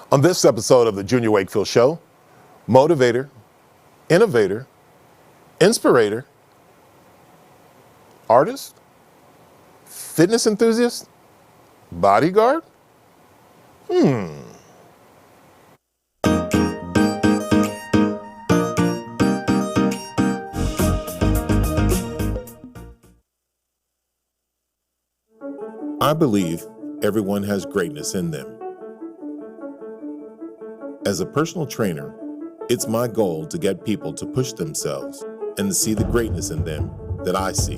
On this episode of the Junior Wakefield Show, motivator, innovator, inspirator, artist, fitness enthusiast, bodyguard? I believe everyone has greatness in them. As a personal trainer, it's my goal to get people to push themselves and to see the greatness in them that I see.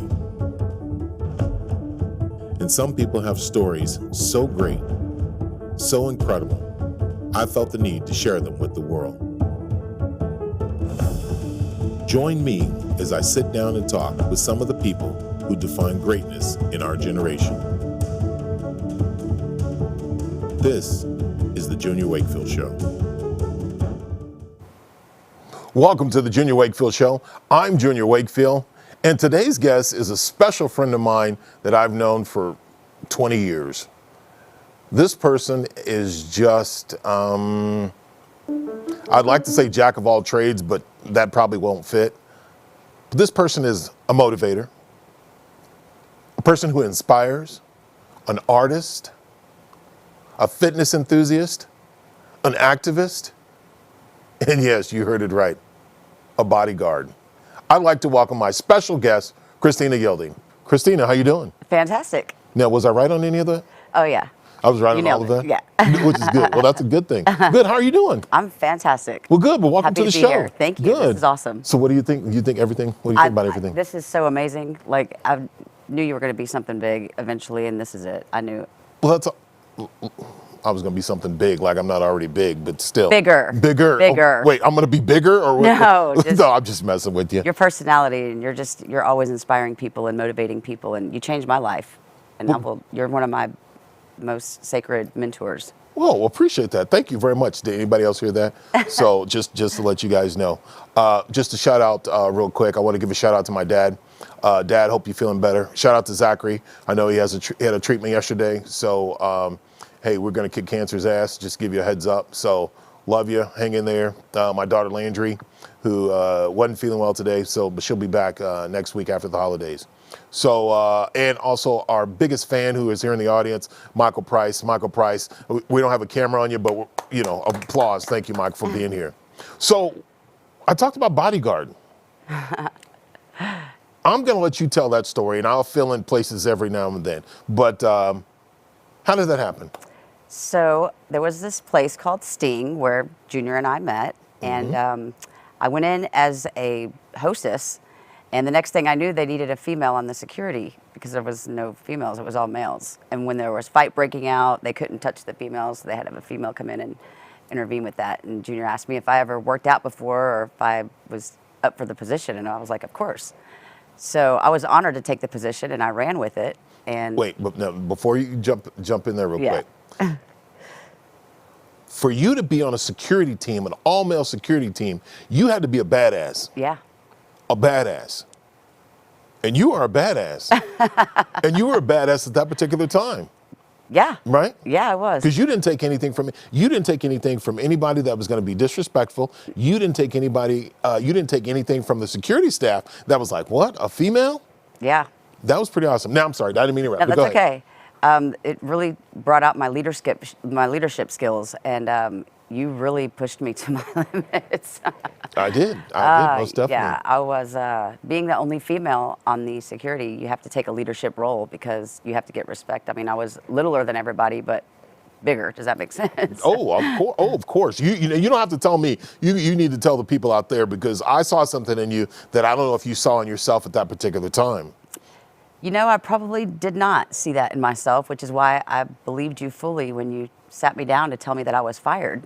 And some people have stories so great, so incredible, I felt the need to share them with the world. Join me as I sit down and talk with some of the people who define greatness in our generation. This is the Junior Wakefield Show. Welcome to the Junior Wakefield Show. I'm Junior Wakefield, and today's guest is a special friend of mine that I've known for 20 years. This person is just, I'd like to say jack of all trades, but that probably won't fit. But this person is a motivator, a person who inspires, an artist, a fitness enthusiast, an activist, and yes, you heard it right, a bodyguard. I'd like to welcome my special guest, Christina Yielding. Christina, how you doing? Fantastic. Now, was I right on any of that? Oh, yeah. I was right You on all of nailed that? it, Yeah. Which is good. Well, that's a good thing. Good, how are you doing? I'm fantastic. Well, good, but welcome Happy to the be show. here. Thank you. Good. This is awesome. So what do you think? You think everything? What do you think about everything? This is so amazing. Like, I knew you were going to be something big eventually, and this is it. I knew it. Well, I was going to be something big, like I'm not already big, but still. Bigger. Bigger. Bigger. Oh, wait, I'm going to be bigger? Or what? No, No, I'm just messing with you. Your personality, and you're always inspiring people and motivating people, and you changed my life. And you're one of my most sacred mentors. Well, appreciate that. Thank you very much. Did anybody else hear that? So just to let you guys know. Just a shout out real quick. I want to give a shout out to my dad. Dad, hope you're feeling better. Shout out to Zachary. I know he had a treatment yesterday. So, hey, we're going to kick cancer's ass. Just give you a heads up. So love you. Hang in there. My daughter Landry, who wasn't feeling well today, but she'll be back next week after the holidays. So, and also our biggest fan who is here in the audience, Michael Price. Michael Price, we don't have a camera on you, but, applause. Thank you, Mike, for being here. So, I talked about bodyguard. I'm going to let you tell that story, and I'll fill in places every now and then. But how did that happen? So there was this place called Sting where Junior and I met, and I went in as a hostess. And the next thing I knew, they needed a female on the security because there was no females. It was all males. And when there was fight breaking out, they couldn't touch the females. So they had to have a female come in and intervene with that. And Junior asked me if I ever worked out before or if I was up for the position. And I was like, of course. So I was honored to take the position, and I ran with it. And wait, but no, before you jump in there real quick. For you to be on a security team, an all-male security team, you had to be a badass. Yeah. A badass. And you are a badass. And you were a badass at that particular time. Yeah. Right? Yeah, I was. Because you didn't take anything from anybody that was going to be disrespectful. You didn't take anything from the security staff that was like, what? A female? Yeah. That was pretty awesome. Now I'm sorry, I didn't mean to interrupt. No, that's okay. It really brought out my leadership skills, and you really pushed me to my limits. I did most definitely. Yeah, I was being the only female on the security. You have to take a leadership role because you have to get respect. I mean, I was littler than everybody, but bigger. Does that make sense? Of course. You don't have to tell me. You need to tell the people out there, because I saw something in you that I don't know if you saw in yourself at that particular time. I probably did not see that in myself, which is why I believed you fully when you sat me down to tell me that I was fired.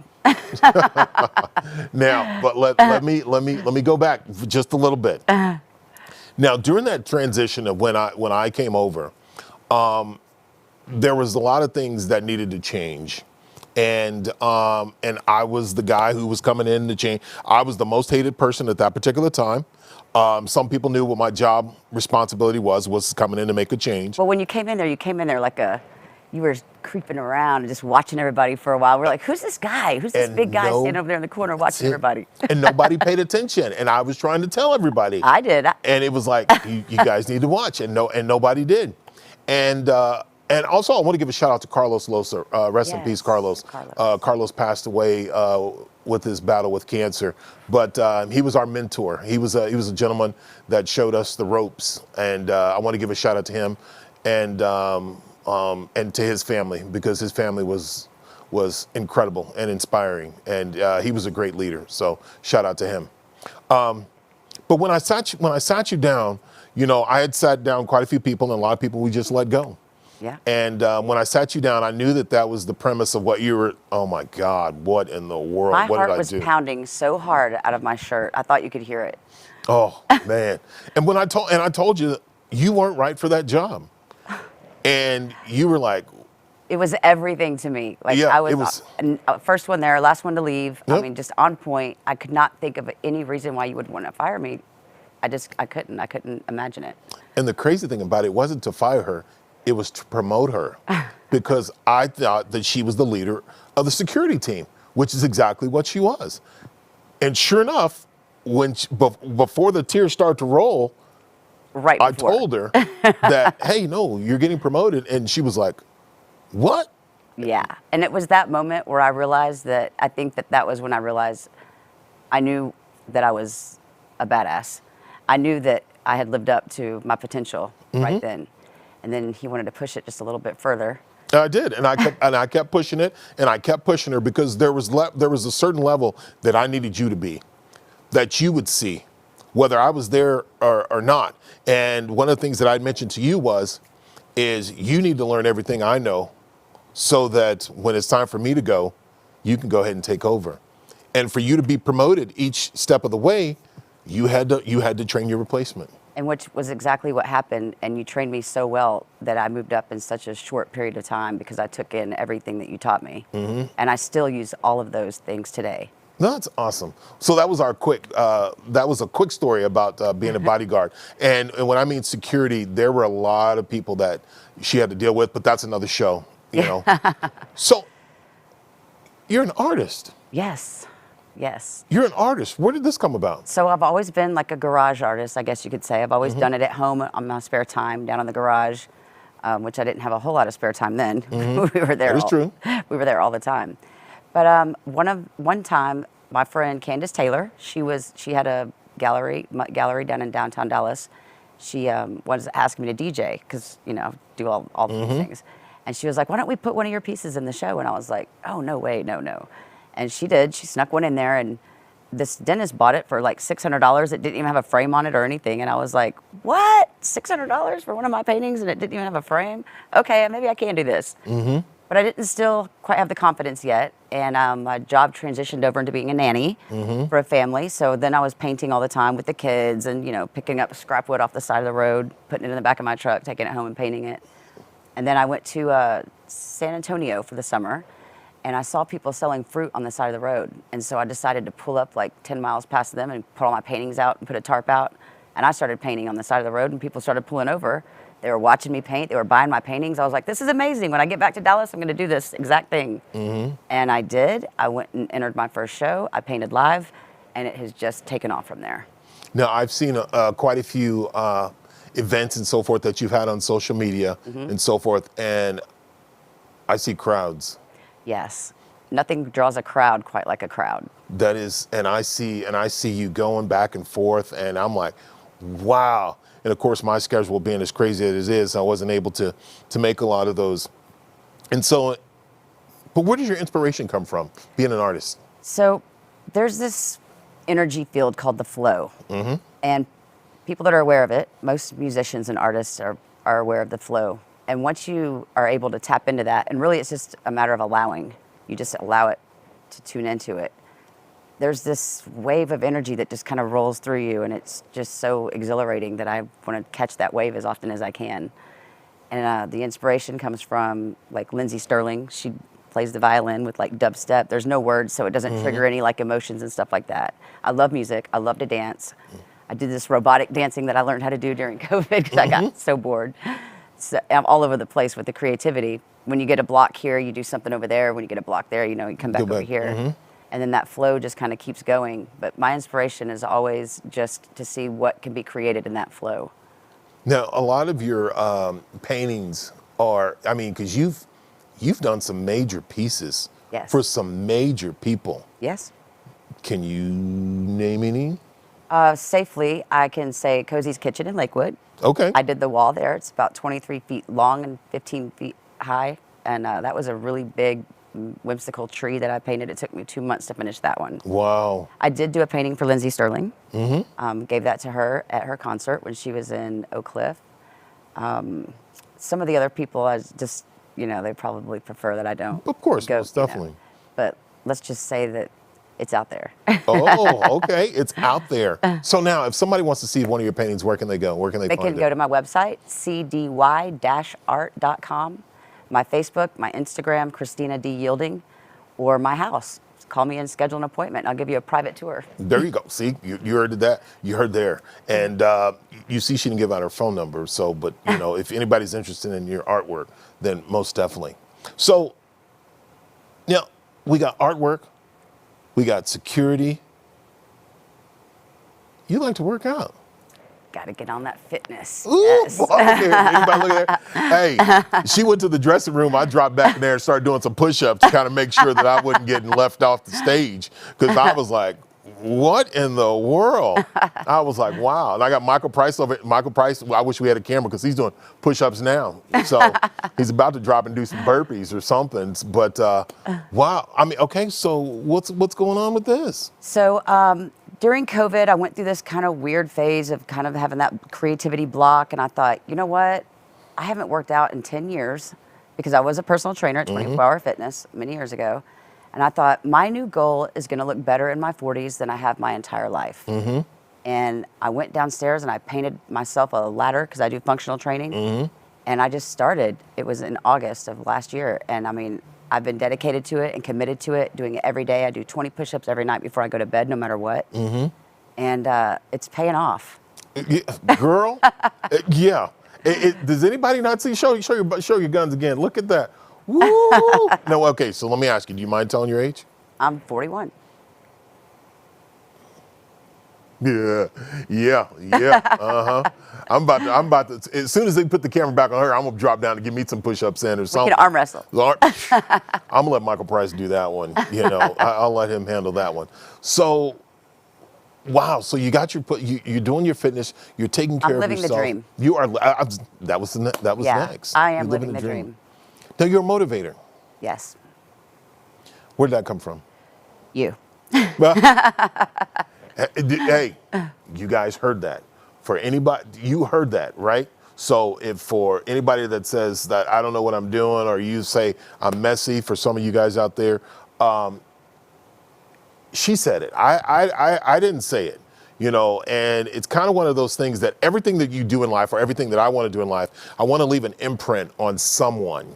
Now, but let me go back just a little bit. Now, during that transition of when I came over, there was a lot of things that needed to change. And I was the guy who was coming in to change. I was the most hated person at that particular time. Some people knew what my job responsibility was coming in to make a change. Well, when you came in there like you were creeping around and just watching everybody for a while. We're like, who's this guy? Who's this And big guy no- standing over there in the corner watching everybody? And nobody paid attention. And I was trying to tell everybody. I did. And it was like, you guys need to watch. And nobody did. And also, I want to give a shout out to Carlos Losa. Rest in Yes, peace, Carlos. Carlos passed away with his battle with cancer. But he was our mentor. He was a gentleman that showed us the ropes. And I want to give a shout out to him and to his family, because his family was incredible and inspiring. And he was a great leader. So shout out to him. But when I sat you down, you know, I had sat down quite a few people, and a lot of people we just let go. Yeah. And when I sat you down, I knew that was the premise of what you were. Oh my God, what in the world? My What heart did I was do? pounding so hard out of my shirt. I thought you could hear it. Oh man! And when I told you you weren't right for that job, and you were like, It was everything to me. Like Yeah, I was, it was- first one there, last one to leave. I Yep. mean, just on point. I could not think of any reason why you would want to fire me. I couldn't imagine it. and the crazy thing about it wasn't to fire her, it was to promote her, because I thought that she was the leader of the security team, which is exactly what she was. And sure enough, before the tears start to roll, Right I before. told her that, hey, no, you're getting promoted. And she was like, what? Yeah. And it was that moment where I realized that, I think that was when I realized I knew that I was a badass. I knew that I had lived up to my potential right then. And then he wanted to push it just a little bit further. I did, and I kept pushing it, and I kept pushing her, because there was a certain level that I needed you to be, that you would see, whether I was there or not. And one of the things that I mentioned to you is you need to learn everything I know, so that when it's time for me to go, you can go ahead and take over. And for you to be promoted each step of the way, you had to train your replacement. And which was exactly what happened. And you trained me so well that I moved up in such a short period of time, because I took in everything that you taught me. And I still use all of those things today. No, that's awesome. So that was a quick story about being a bodyguard. And when I mean security, there were a lot of people that she had to deal with, but that's another show, you know. So you're an artist. Yes. Yes. You're an artist. Where did this come about? So I've always been like a garage artist, I guess you could say. I've always done it at home on my spare time, down in the garage, which I didn't have a whole lot of spare time then. We were there. That is true. We were there all the time. But one time, my friend Candace Taylor, she had a gallery down in downtown Dallas. She was asking me to DJ, because do all these things, and she was like, "Why don't we put one of your pieces in the show?" And I was like, "Oh no way, no." And she did. She snuck one in there, and this dentist bought it for like $600. It didn't even have a frame on it or anything. And I was like, "What? $600 for one of my paintings, and it didn't even have a frame? Okay, maybe I can do this." But I didn't still quite have the confidence yet. And my job transitioned over into being a nanny for a family. So then I was painting all the time with the kids, and picking up scrap wood off the side of the road, putting it in the back of my truck, taking it home and painting it. And then I went to San Antonio for the summer. And I saw people selling fruit on the side of the road. And so I decided to pull up like 10 miles past them and put all my paintings out and put a tarp out. And I started painting on the side of the road, and people started pulling over. They were watching me paint. They were buying my paintings. I was like, this is amazing. When I get back to Dallas, I'm going to do this exact thing. And I did. I went and entered my first show. I painted live, and it has just taken off from there. Now, I've seen quite a few events and so forth that you've had on social media and so forth, and I see crowds. Yes. Nothing draws a crowd quite like a crowd. That is, and I see you going back and forth, and I'm like, wow. And of course, my schedule being as crazy as it is, I wasn't able to make a lot of those. And so, but where does your inspiration come from, being an artist? So there's this energy field called the flow. And people that are aware of it, most musicians and artists are aware of the flow. And once you are able to tap into that, and really it's just a matter of allowing, you just allow it to tune into it. There's this wave of energy that just kind of rolls through you, and it's just so exhilarating that I want to catch that wave as often as I can. And the inspiration comes from like Lindsey Sterling. She plays the violin with like dubstep. There's no words, so it doesn't trigger any like emotions and stuff like that. I love music. I love to dance. I did this robotic dancing that I learned how to do during COVID because I got so bored. So I'm all over the place with the creativity. When you get a block here, you do something over there. When you get a block there, you know, you come back over here. And then that flow just kind of keeps going. But my inspiration is always just to see what can be created in that flow. Now, a lot of your paintings are, I mean, because you've done some major pieces Yes. for some major people. Yes. Can you name any? Safely, I can say Cozy's Kitchen in Lakewood. Okay. I did the wall there. It's about 23 feet long and 15 feet high. And that was a really big, whimsical tree that I painted. It took me 2 months to finish that one. Wow. I did do a painting for Lindsay Sterling. Gave that to her at her concert when she was in Oak Cliff. Some of the other people, I just, you know, they probably prefer that I don't. Of course, go, most definitely. You know. But let's just say that it's out there. Oh, okay. It's out there. So now, if somebody wants to see one of your paintings, where can they go? Where can they They find can it? go to my website, cdy-art.com, my Facebook, my Instagram, Christina D. Yielding, or my house. Call me and schedule an appointment. I'll give you a private tour. There you go. See, you heard that. You heard there. And you see she didn't give out her phone number. So, but, you know, if anybody's interested in your artwork, then most definitely. So, now, we got artwork. We got security. You like to work out. Got to get on that fitness. Ooh, Yes. boy, anybody look at her? Hey, she went to the dressing room. I dropped back in there and started doing some push-ups to kind of make sure that I wasn't getting left off the stage, because I was like, what in the world? I was like, wow. And I got Michael Price over. Michael Price, I wish we had a camera, because he's doing push-ups now. So he's about to drop and do some burpees or something. But wow. I mean, okay, so what's going on with this? So during COVID, I went through this kind of weird phase of kind of having that creativity block. And I thought, you know what? I haven't worked out in 10 years because I was a personal trainer at 24 Hour Fitness many years ago. And I thought, my new goal is going to look better in my 40s than I have my entire life. And I went downstairs and I painted myself a ladder, because I do functional training. And I just started. It was in August of last year. And I mean, I've been dedicated to it and committed to it, doing it every day. I do 20 push-ups every night before I go to bed, no matter what. And it's paying off. Girl, yeah. Does anybody not see? Show your guns again. Look at that. Woo! No, okay. So let me ask you. Do you mind telling your age? I'm 41. Yeah. I'm about to. As soon as they put the camera back on her, I'm gonna drop down to give me some push-ups in or We something. can arm wrestle. I'm gonna let Michael Price do that one. You know, I'll let him handle that one. So, wow. So you got you're doing your fitness. You're taking care of living the yourself. dream. You are. That was Yeah, next. I am You're living the dream. Now you're a motivator. Yes. Where did that come from? You. Well, hey, you guys heard that. For anybody, you heard that, right? So if for anybody that says that I don't know what I'm doing, or you say I'm messy, for some of you guys out there, she said it. I didn't say it, you know, and it's kind of one of those things that everything that you do in life, or everything that I want to do in life, I want to leave an imprint on someone.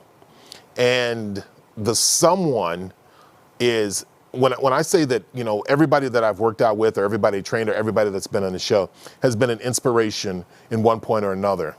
And the someone is, when I say that, you know, everybody that I've worked out with, or everybody trained, or everybody that's been on the show has been an inspiration in one point or another.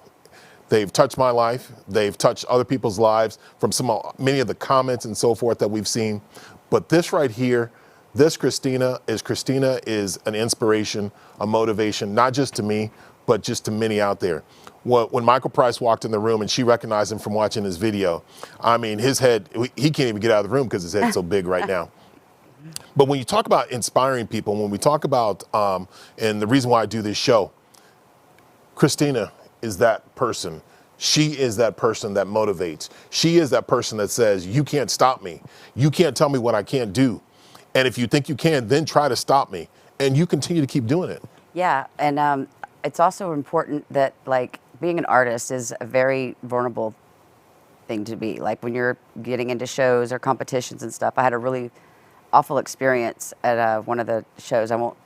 They've touched my life. They've touched other people's lives from many of the comments and so forth that we've seen. But this right here, this Christina is an inspiration, a motivation, not just to me, but just to many out there. When Michael Price walked in the room and she recognized him from watching his video, I mean, his head, he can't even get out of the room because his head's so big right now. But when you talk about inspiring people, when we talk about, and the reason why I do this show, Christina is that person. She is that person that motivates. She is that person that says, you can't stop me. You can't tell me what I can't do. And if you think you can, then try to stop me. And you continue to keep doing it. Yeah, and it's also important that, like, being an artist is a very vulnerable thing to be. Like, when you're getting into shows or competitions and stuff, I had a really awful experience at one of the shows. I won't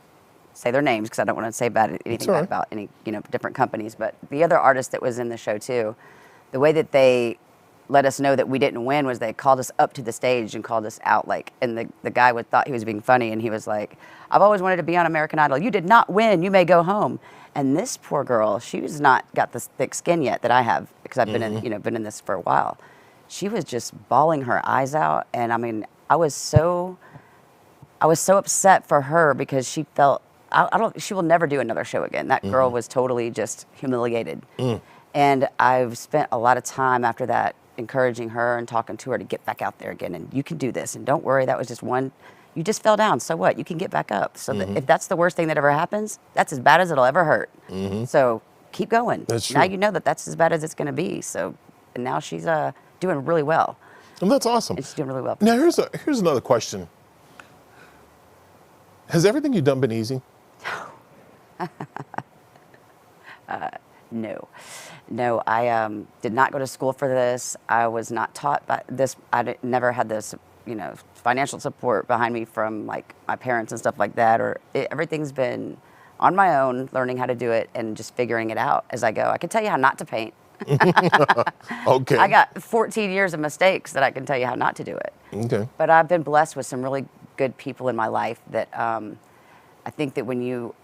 say their names because I don't want to say anything bad about any, you know, different companies. But the other artist that was in the show too, the way that they let us know that we didn't win was they called us up to the stage and called us out, like, and the guy thought he was being funny, and he was like, "I've always wanted to be on American Idol. You did not win. You may go home." And this poor girl, she was not got this thick skin yet that I have, because I've been in, been in this for a while. She was just bawling her eyes out, and I mean, I was so upset for her, because she felt, she will never do another show again. That girl was totally just humiliated. And I've spent a lot of time after that encouraging her and talking to her to get back out there again, and you can do this, and don't worry, that was just one, you just fell down, so what? You can get back up. So that if that's the worst thing that ever happens, that's as bad as it'll ever hurt. So keep going. That's true. Now you know that that's as bad as it's going to be. So, and now she's doing really well. And that's awesome. And she's doing really well. Now here's another question. Has everything you've done been easy? No, I did not go to school for this. I was not taught by this. Never had this, financial support behind me from like my parents and stuff like that. Everything's been on my own, learning how to do it and just figuring it out as I go. I can tell you how not to paint. Okay. I got 14 years of mistakes that I can tell you how not to do it. Okay. But I've been blessed with some really good people in my life that I think that when you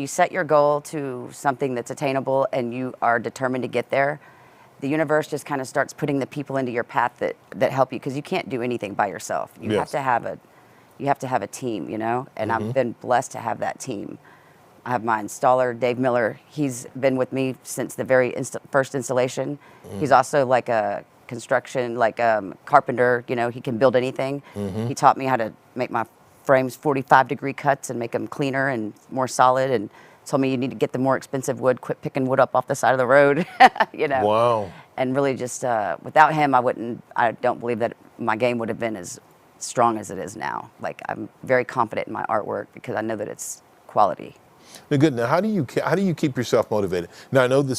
set your goal to something that's attainable and you are determined to get there, the universe just kind of starts putting the people into your path that help you, because you can't do anything by yourself. You have to have a team, and I've been blessed to have that team. I have my installer, Dave Miller. He's been with me since the very first installation. He's also like a construction, carpenter, he can build anything. He taught me how to make my frames 45-degree cuts and make them cleaner and more solid, and told me you need to get the more expensive wood, quit picking wood up off the side of the road, Wow. And really just, without him, I don't believe that my game would have been as strong as it is now. Like, I'm very confident in my artwork because I know that it's quality. Now, good. Now, how do you keep yourself motivated? Now, I know you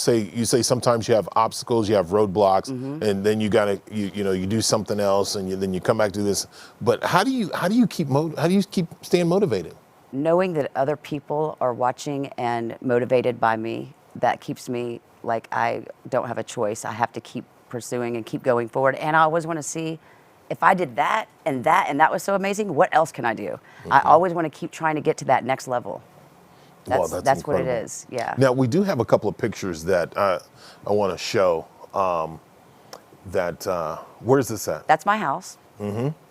say sometimes you have obstacles, you have roadblocks, and then you gotta you do something else, and then you come back to this. But how do you keep staying motivated? Knowing that other people are watching and motivated by me, that keeps me like I don't have a choice. I have to keep pursuing and keep going forward. And I always want to see, if I did that and that was so amazing, what else can I do? I always want to keep trying to get to that next level. That's what it is. Yeah. Now, we do have a couple of pictures that I want to show. Where's this at? That's my house.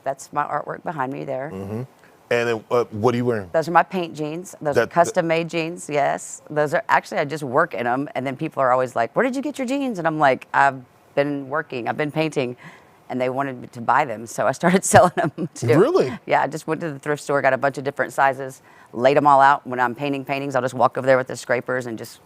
That's my artwork behind me there. And then, what are you wearing? Those are my paint jeans. Those are custom-made jeans, yes. Those are, actually, I just work in them, and then people are always like, where did you get your jeans? And I'm like, I've been working, I've been painting, and they wanted me to buy them, so I started selling them too. Really? Yeah, I just went to the thrift store, got a bunch of different sizes, laid them all out. When I'm painting paintings, I'll just walk over there with the scrapers and just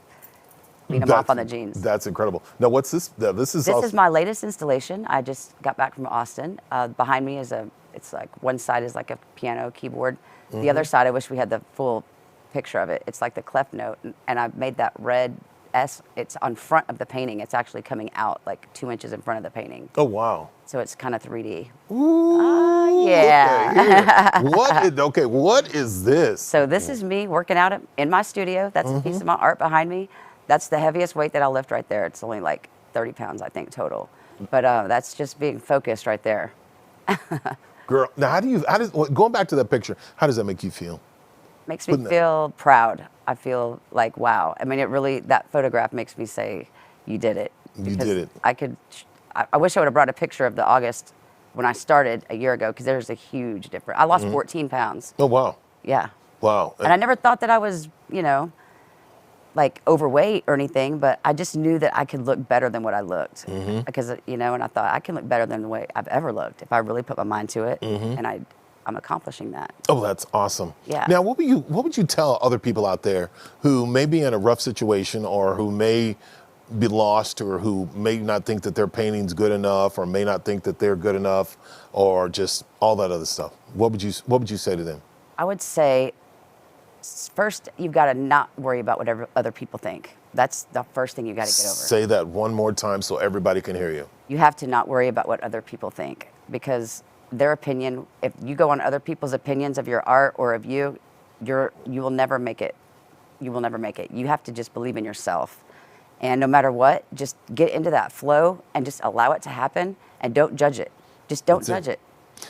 clean them off on the jeans. That's incredible. Now, what's this? This is my latest installation. I just got back from Austin. Behind me is it's like one side is like a piano keyboard. The other side, I wish we had the full picture of it. It's like the clef note, and I made that red S. It's on front of the painting. It's actually coming out like 2 inches in front of the painting. Oh, wow. So it's kind of 3D. Ooh, Yeah. Okay, what is this? So this is me working out in my studio. That's a piece of my art behind me. That's the heaviest weight that I'll lift right there. It's only like 30 pounds, I think, total. But that's just being focused right there. Girl, now going back to that picture, how does that make you feel? Makes me feel proud. I feel like, wow. I mean, that photograph makes me say, you did it. You did it. I wish I would have brought a picture of the August when I started a year ago, because there's a huge difference. I lost 14 pounds. Oh, wow. Yeah. Wow. And I never thought that I was, like overweight or anything, but I just knew that I could look better than what I looked. Because, and I thought I can look better than the way I've ever looked if I really put my mind to it. And I'm accomplishing that. Oh, that's awesome. Yeah. Now, what would you tell other people out there who may be in a rough situation, or who may be lost, or who may not think that their painting's good enough, or may not think that they're good enough, or just all that other stuff? What would you say to them? I would say, first, you've got to not worry about whatever other people think. That's the first thing you got to get over. Say that one more time so everybody can hear you. You have to not worry about what other people think, because their opinion, if you go on other people's opinions of your art or of you will never make it. You will never make it. You have to just believe in yourself. And no matter what, just get into that flow and just allow it to happen, and don't judge it. Just don't judge it.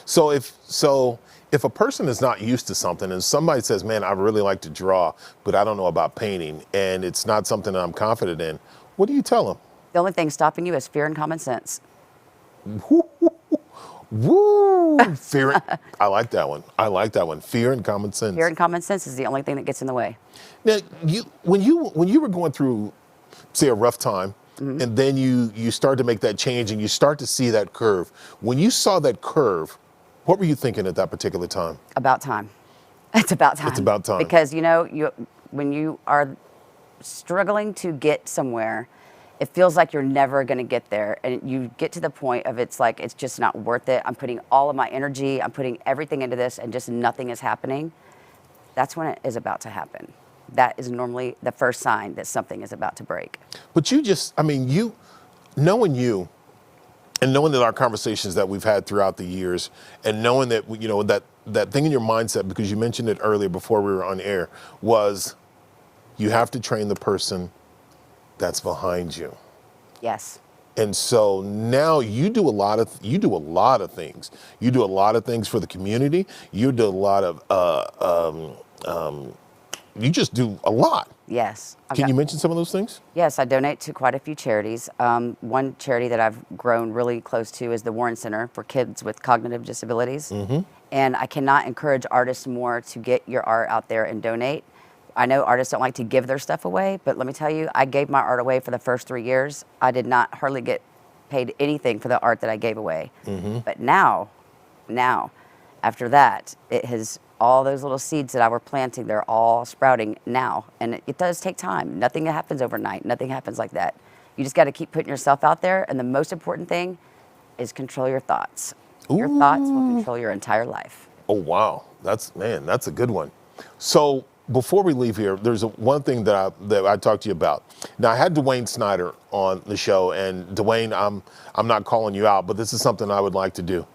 So if a person is not used to something and somebody says, man, I really like to draw, but I don't know about painting and it's not something that I'm confident in, what do you tell them? The only thing stopping you is fear and common sense. Woo! Fear. I like that one. I like that one. Fear and common sense. Fear and common sense is the only thing that gets in the way. Now, when you were going through, say, a rough time, and then you start to make that change and you start to see that curve. When you saw that curve, what were you thinking at that particular time? About time. It's about time. It's about time. Because when you are struggling to get somewhere, it feels like you're never going to get there, and you get to the point of it's just not worth it. I'm putting all of my energy, I'm putting everything into this, and just nothing is happening. That's when it is about to happen. That is normally the first sign that something is about to break. But knowing you, and knowing that our conversations that we've had throughout the years, and knowing that that thing in your mindset, because you mentioned it earlier before we were on air, was you have to train the person that's behind you. Yes. And so now you do a lot of things. You do a lot of things for the community. You do a lot of you just do a lot. Yes. Can you mention some of those things? Yes, I donate to quite a few charities. One charity that I've grown really close to is the Warren Center for Kids with Cognitive Disabilities. And I cannot encourage artists more to get your art out there and donate. I know artists don't like to give their stuff away, but let me tell you, I gave my art away for the first 3 years. I did not hardly get paid anything for the art that I gave away. But now, after that, it has, all those little seeds that I were planting, they're all sprouting now. And it does take time. Nothing happens overnight. Nothing happens like that. You just got to keep putting yourself out there. And the most important thing is control your thoughts. Your thoughts will control your entire life. Oh, wow. That's a good one. So before we leave here, there's one thing that I talked to you about. Now, I had Dwayne Snyder on the show, and Dwayne, I'm not calling you out, but this is something I would like to do.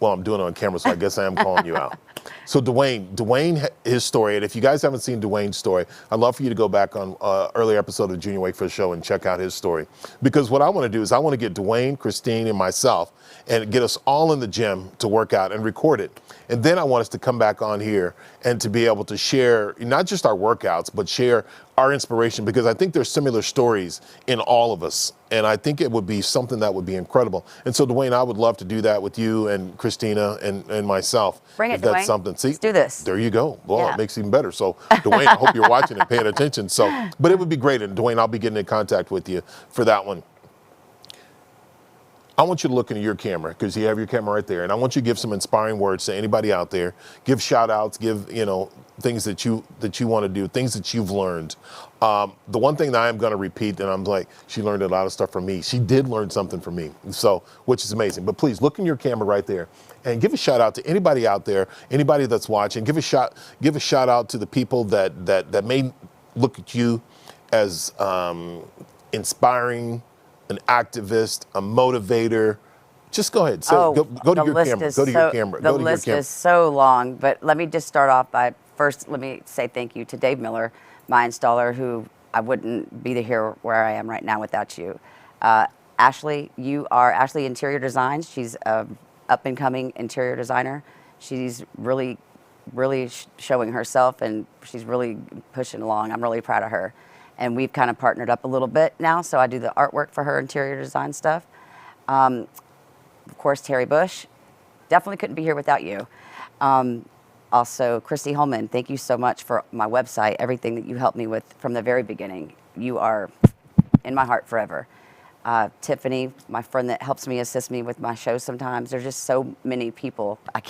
Well, I'm doing it on camera, so I guess I am calling you out. So Dwayne, his story, and if you guys haven't seen Dwayne's story, I'd love for you to go back on earlier episode of the Junior Wakefield Show and check out his story. Because what I want to do is I want to get Dwayne, Christine, and myself and get us all in the gym to work out and record it. And then I want us to come back on here and to be able to share not just our workouts, but share our inspiration, because I think there's similar stories in all of us. And I think it would be something that would be incredible. And so, Dwayne, I would love to do that with you and Christina and myself. Bring it, if that's Dwayne. Something. See, let's do this. There you go. Well, Yeah. It makes it even better. So, Dwayne, I hope you're watching and paying attention. So, but it would be great. And Dwayne, I'll be getting in contact with you for that one. I want you to look into your camera, because you have your camera right there, and I want you to give some inspiring words to anybody out there. Give shout outs, give things that you want to do, things that you've learned. The one thing that I'm going to repeat, and I'm like, she learned a lot of stuff from me. She did learn something from me, so which is amazing. But please look in your camera right there and give a shout out to anybody out there, anybody that's watching. Give a shout out to the people that may look at you as inspiring, an activist, a motivator. Just go ahead. Go to your camera. Go to your camera. The list is so long, but let me just start off by first, let me say thank you to Dave Miller, my installer, who I wouldn't be here where I am right now without you. Ashley, you are Ashley Interior Designs. She's an up-and-coming interior designer. She's really showing herself, and she's really pushing along. I'm really proud of her. And we've kind of partnered up a little bit now, so I do the artwork for her interior design stuff. Of course, Terry Bush, definitely couldn't be here without you. Also, Christy Holman, thank you so much for my website, everything that you helped me with from the very beginning. You are in my heart forever. Tiffany, my friend that helps me, assist me with my shows sometimes. There's just so many people. I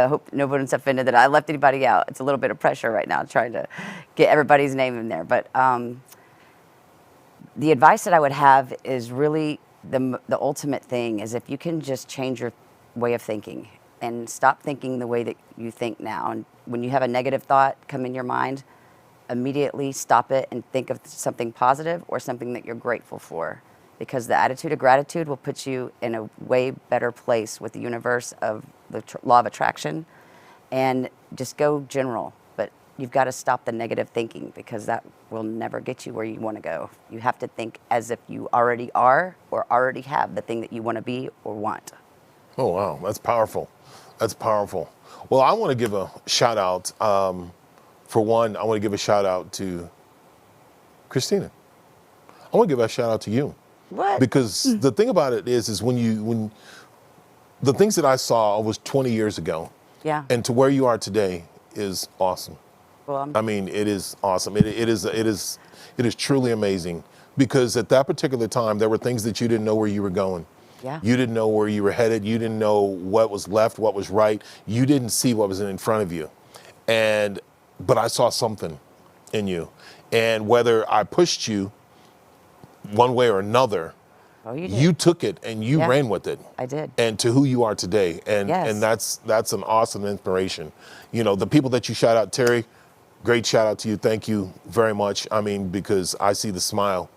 hope no one's offended that I left anybody out. It's a little bit of pressure right now trying to get everybody's name in there. But the advice that I would have is really the ultimate thing is if you can just change your way of thinking and stop thinking the way that you think now. And when you have a negative thought come in your mind, immediately stop it and think of something positive or something that you're grateful for, because the attitude of gratitude will put you in a way better place with the universe of the law of attraction. And just go general, but you've got to stop the negative thinking, because that will never get you where you want to go. You have to think as if you already are or already have the thing that you want to be or want. Oh, wow. That's powerful. That's powerful. Well, I want to give a shout out. For one, I want to give a shout out to Christina. I want to give a shout out to you. What? Because the thing about it is when the things that I saw was 20 years ago. Yeah. And to where you are today is awesome. Well, I mean, it is awesome. It is truly amazing, because at that particular time, there were things that you didn't know where you were going. Yeah. You didn't know where you were headed. You didn't know what was left, what was right. You didn't see what was in front of you. But I saw something in you. And whether I pushed you one way or another, oh, you did. you took it and you Yeah. ran with it. I did. And to who you are today. And Yes. and that's an awesome inspiration. You know, the people that you shout out, Terry, great shout out to you. Thank you very much. I mean, because I see the smile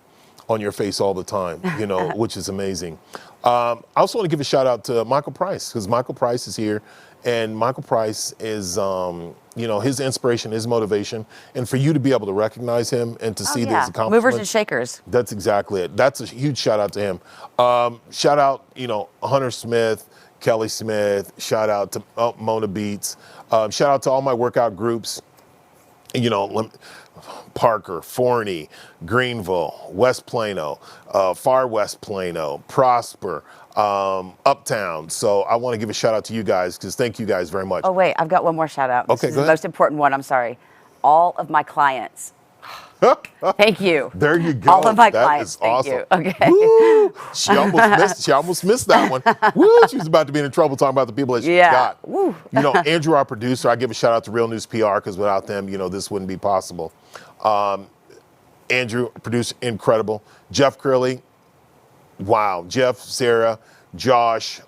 on your face all the time, you know, which is amazing. I also want to give a shout out to Michael Price, because Michael Price is here, and Michael Price is, you know, his inspiration, his motivation, and for you to be able to recognize him and to see his accomplishments. Movers and shakers. That's exactly it. That's a huge shout out to him. Shout out, you know, Hunter Smith, Kelly Smith. Shout out to Mona Beats. Shout out to all my workout groups. You know, Parker, Forney, Greenville, West Plano, Far West Plano, Prosper, Uptown. So I want to give a shout out to you guys, because thank you guys very much. Oh, wait, I've got one more shout out. This Okay, is go the ahead. most important one. I'm sorry. All of my clients. Thank you. There you go. All of my That clients. is Thank awesome. you. Okay. Woo! She almost missed that one. Woo! She was about to be in trouble talking about the people that she Yeah. got. Woo. You know, Andrew, our producer, I give a shout out to Real News PR, because without them, you know, this wouldn't be possible. Andrew, producer, incredible. Jeff Curley, wow. Jeff, Sarah, Josh,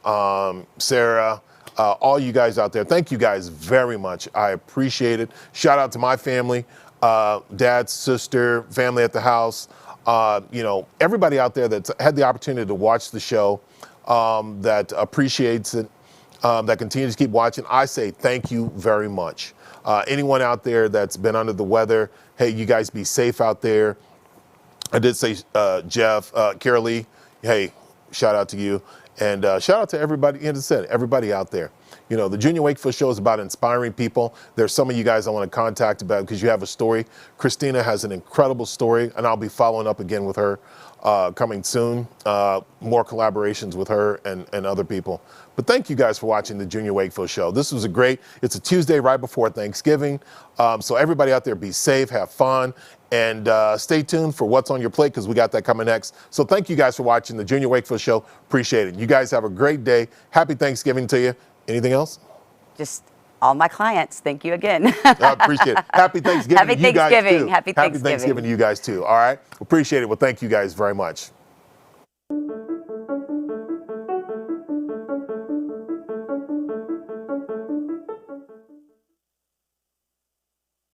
Sarah, all you guys out there, thank you guys very much. I appreciate it. Shout out to my family, dad, sister, family at the house. You know, everybody out there that's had the opportunity to watch the show, that appreciates it, that continues to keep watching. I say thank you very much. Anyone out there that's been under the weather, hey, you guys be safe out there. I did say Jeff, Carolee, hey, shout out to you. And shout out to everybody, as I said, everybody out there. You know, the Junior Wakefield Show is about inspiring people. There's some of you guys I want to contact about, because you have a story. Christina has an incredible story, and I'll be following up again with her coming soon. More collaborations with her and other people. But thank you guys for watching the Junior Wakefield Show. This was it's a Tuesday right before Thanksgiving. So everybody out there, be safe, have fun, and stay tuned for what's on your plate, because we got that coming next. So thank you guys for watching the Junior Wakefield Show. Appreciate it. You guys have a great day. Happy Thanksgiving to you. Anything else? Just all my clients. Thank you again. I appreciate it. Happy Thanksgiving Happy to you guys Thanksgiving. too. Happy Thanksgiving. Happy Thanksgiving to you guys too. All right. Appreciate it. Well, thank you guys very much.